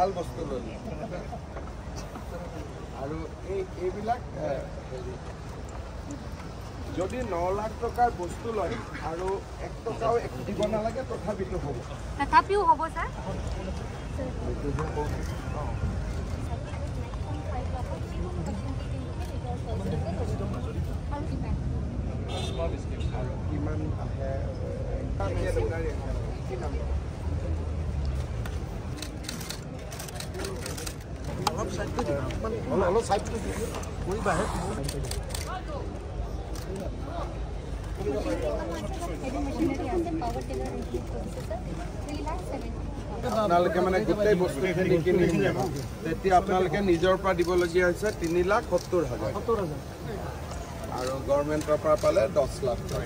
ভাল বস্তু ল'লে আৰু এইবিলাক যদি 9 লাখ টকাৰ বস্তু লয় আৰু 1 টকাও দিব নালাগে তথাপিও হ'ব ছাৰ আৰু কিমান আহে কি নাম অলপ চাইড কৰিবাহে আপোনালোকে মানে গোটেই বস্তুখিনি কিনি তেতিয়া আপোনালোকে নিজৰ পৰা দিবলগীয়া হৈছে 3,70,000 আৰু গভৰ্ণমেণ্টৰ পৰা পালে 10 লাখ টকা।